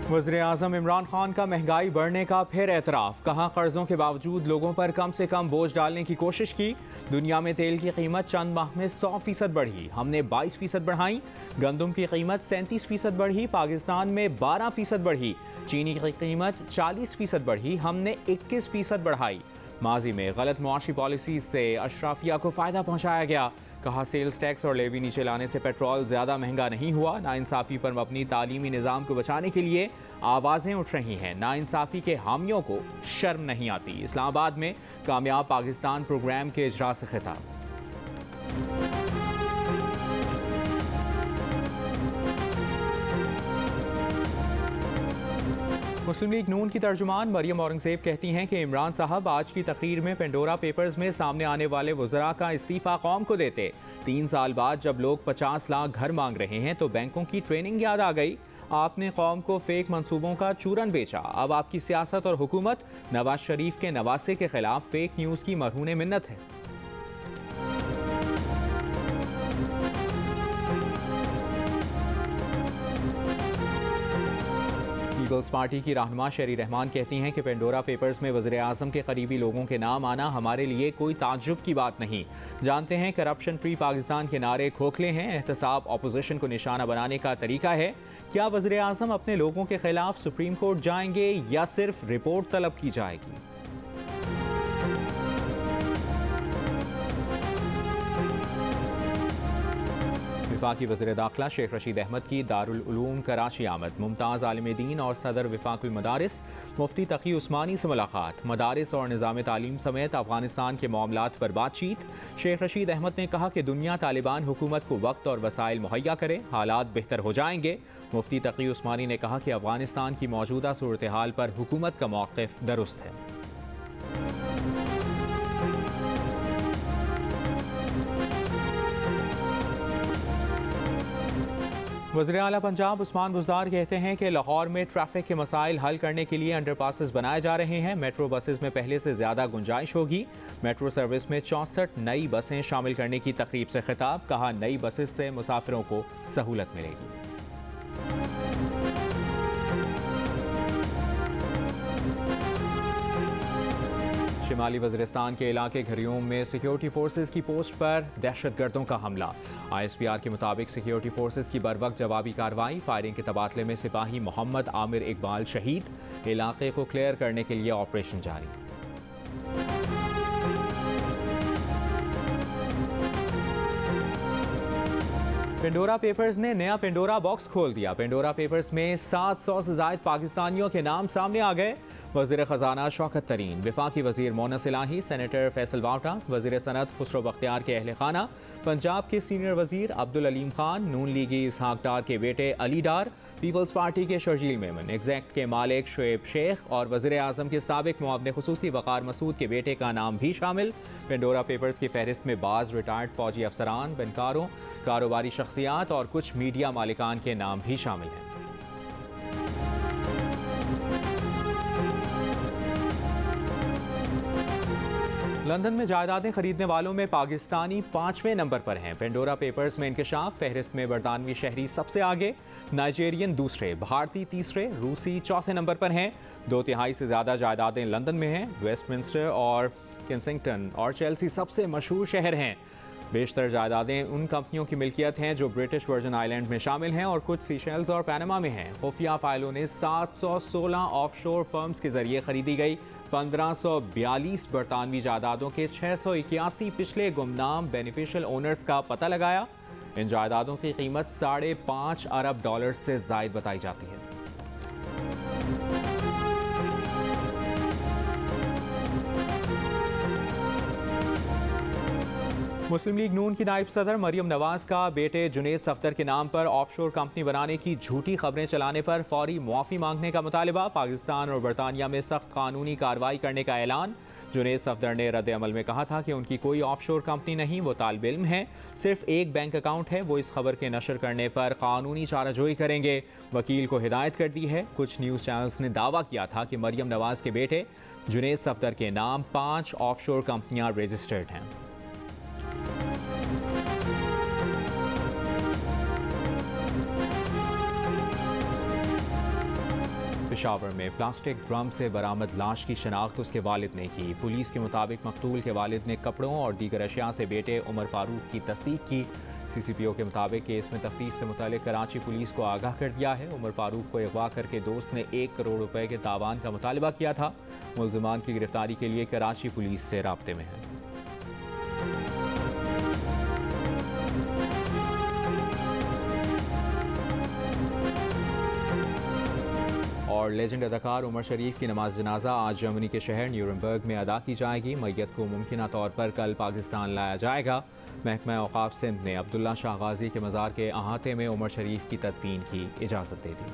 वज़ीर-ए-आज़म इमरान खान का महंगाई बढ़ने का फिर एतराफ़। कहा कर्ज़ों के बावजूद लोगों पर कम से कम बोझ डालने की कोशिश की। दुनिया में तेल की कीमत चंद माह में 100% बढ़ी, हमने 22% बढ़ाई। गंदम की कीमत 37% बढ़ी, पाकिस्तान में 12% बढ़ी। चीनी की कीमत 40% बढ़ी, हमने 21% बढ़ाई। माजी में गलत मुआशी पॉलिसी से अशराफिया को फ़ायदा पहुँचाया गया। कहा सेल्स टैक्स और लेवी नीचे लाने से पेट्रोल ज़्यादा महंगा नहीं हुआ। नाइंसाफ़ी पर मबनी तालीमी निज़ाम को बचाने के लिए आवाज़ें उठ रही हैं। नाइंसाफ़ी के हामियों को शर्म नहीं आती। इस्लामाबाद में कामयाब पाकिस्तान प्रोग्राम के इजरा से खिताब। मुस्लिम लीग नून की तर्जुमान मरियम औरंगज़ेब कहती हैं कि इमरान साहब आज की तकरीर में पेंडोरा पेपर्स में सामने आने वाले वज़रा का इस्तीफ़ा कौम को देते। 3 साल बाद जब लोग 50 लाख घर मांग रहे हैं तो बैंकों की ट्रेनिंग याद आ गई। आपने कौम को फेक मंसूबों का चूरन बेचा। अब आपकी सियासत और हुकूमत नवाज शरीफ के नवासे के खिलाफ फेक न्यूज़ की मरहून मिन्नत है। पीपल्स पार्टी की रहनुमा शेरी रहमान कहती हैं कि पेंडोरा पेपर्स में वज़ीर-ए-आज़म के करीबी लोगों के नाम आना हमारे लिए कोई ताज्जुब की बात नहीं। जानते हैं करप्शन फ्री पाकिस्तान के नारे खोखले हैं, एहतसाब अपोजिशन को निशाना बनाने का तरीका है। क्या वज़ीर-ए-आज़म अपने लोगों के खिलाफ सुप्रीम कोर्ट जाएंगे या सिर्फ रिपोर्ट तलब की जाएगी? वफाकी वज़ीर दाखिला शेख रशीद अहमद की दारुल उलूम कराची आमद। मुमताज़ आलिम दीन और सदर वफाकुल मदारिस मुफ्ती तकी उस्मानी से मुलाकात। मदारिस और निज़ाम तालीम समेत अफगानिस्तान के मामलात पर बातचीत। शेख रशीद अहमद ने कहा कि दुनिया तालिबान हुकूमत को वक्त और वसाइल मुहैया करे, हालात बेहतर हो जाएंगे। मुफ्ती तकी उस्मानी ने कहा कि अफगानिस्तान की मौजूदा सूरत हाल पर हुकूमत का मौक़िफ़ दुरुस्त है। वज़ीर आला पंजाब उस्मान बुज़दार कहते हैं कि लाहौर में ट्रैफिक के मसाइल हल करने के लिए अंडरपासेस बनाए जा रहे हैं। मेट्रो बसेस में पहले से ज़्यादा गुंजाइश होगी। मेट्रो सर्विस में 64 नई बसें शामिल करने की तकरीब से खिताब। कहा नई बसेस से मुसाफिरों को सहूलत मिलेगी। शिमाली वज़ीरिस्तान के इलाके घरियोम में सिक्योरिटी फोर्सेज की पोस्ट पर दहशतगर्दों का हमला। ISPR के मुताबिक सिक्योरिटी फोर्सेज की बरवक्त जवाबी कार्रवाई। फायरिंग के तबादले में सिपाही मोहम्मद आमिर इकबाल शहीद। इलाके को क्लियर करने के लिए ऑपरेशन जारी। पेंडोरा पेपर्स ने नया पेंडोरा बॉक्स खोल दिया। पेंडोरा पेपर्स में 700 से ज़ायद पाकिस्तानियों के नाम सामने आ गए। वज़ीर ख़जाना शौकत तरीन, वफाकी वज़ीर मोनस इलाही, सेनेटर फैसल वावटा, वज़ीर सनत खुसरो बख्तियार के अहल खाना, पंजाब के सीनियर वज़ीर अब्दुल अलीम खान, नून लीगी इसहाक डार के बेटे अली डार, पीपल्स पार्टी के शर्जील मेमन, एग्जैक्ट के मालिक शुएब शेख और वज़ीर-ए-आज़म के साबिक मुआविन खुसूसी वक़ार मसूद के बेटे का नाम भी शामिल। पेंडोरा पेपर्स की फहरिस्त में बाज़ रिटायर्ड फ़ौजी अफसरान, बनकारों, कारोबारी शख्सियात और कुछ मीडिया मालिकान के नाम भी शामिल हैं। लंदन में जायदादें खरीदने वालों में पाकिस्तानी 5वें नंबर पर हैं। पेंडोरा पेपर्स में इंकशाफ, फहरिस्त में बरतानवी शहरी सबसे आगे, नाइजेरियन दूसरे, भारतीय तीसरे, रूसी चौथे नंबर पर हैं। 2/3 से ज़्यादा जायदादें लंदन में हैं। वेस्टमिंस्टर और केंसिंगटन और चेल्सी सबसे मशहूर शहर हैं। बेशतर जायदादें उन कंपनियों की मिल्कियत हैं जो ब्रिटिश वर्जन आइलैंड में शामिल हैं और कुछ सीशेल्स और पैनामा में हैं। खुफिया फाइलों ने 716 ऑफशोर फर्म्स के जरिए खरीदी गई 1542 बरतानवी जायदादों के 681 पिछले गुमनाम बेनिफिशियल ओनर्स का पता लगाया। इन जायदादों की कीमत $5.5 अरब से ज़ायद बताई जाती है। मुस्लिम लीग नून की नायब सदर मरियम नवाज का बेटे जुनेद सफदर के नाम पर ऑफशोर कंपनी बनाने की झूठी खबरें चलाने पर फौरी मुआफ़ी मांगने का मुतालिबा। पाकिस्तान और बरतानिया में सख्त कानूनी कार्रवाई करने का ऐलान। जुनेद सफदर ने रद्द अमल में कहा था कि उनकी कोई ऑफशोर कंपनी नहीं, वो तालिब इल्म है, सिर्फ एक बैंक अकाउंट है। वो इस खबर के नशर करने पर कानूनी चाराजोई करेंगे। वकील को हिदायत कर दी है। कुछ न्यूज़ चैनल्स ने दावा किया था कि मरियम नवाज के बेटे जुनेद सफदर के नाम 5 ऑफशोर कंपनियां रजिस्टर्ड हैं। पेशावर में प्लास्टिक ड्रम से बरामद लाश की शनाख्त उसके वालिद ने की। पुलिस के मुताबिक मकतूल के वालिद ने कपड़ों और दीगर अशिया से बेटे उमर फारूक की तस्दीक की। CCPO के मुताबिक केस में तफ्तीश से मुतालिक कराची पुलिस को आगाह कर दिया है। उमर फारूक को अगवा करके दोस्त ने 1 करोड़ रुपए के तावान का मुतालबा किया था। मुल्जिमान की गिरफ्तारी के लिए कराची पुलिस से राब्ते में है। और लेजेंड अदाकार उमर शरीफ की नमाज जनाजा आज जर्मनी के शहर न्यूरमबर्ग में अदा की जाएगी। मैयत को मुमकिन तौर पर कल पाकिस्तान लाया जाएगा। महकमा औकाफ सिंध ने अब्दुल्ला शाह गाजी के मज़ार के अहाते में उमर शरीफ की तदफीन की इजाज़त दे दी।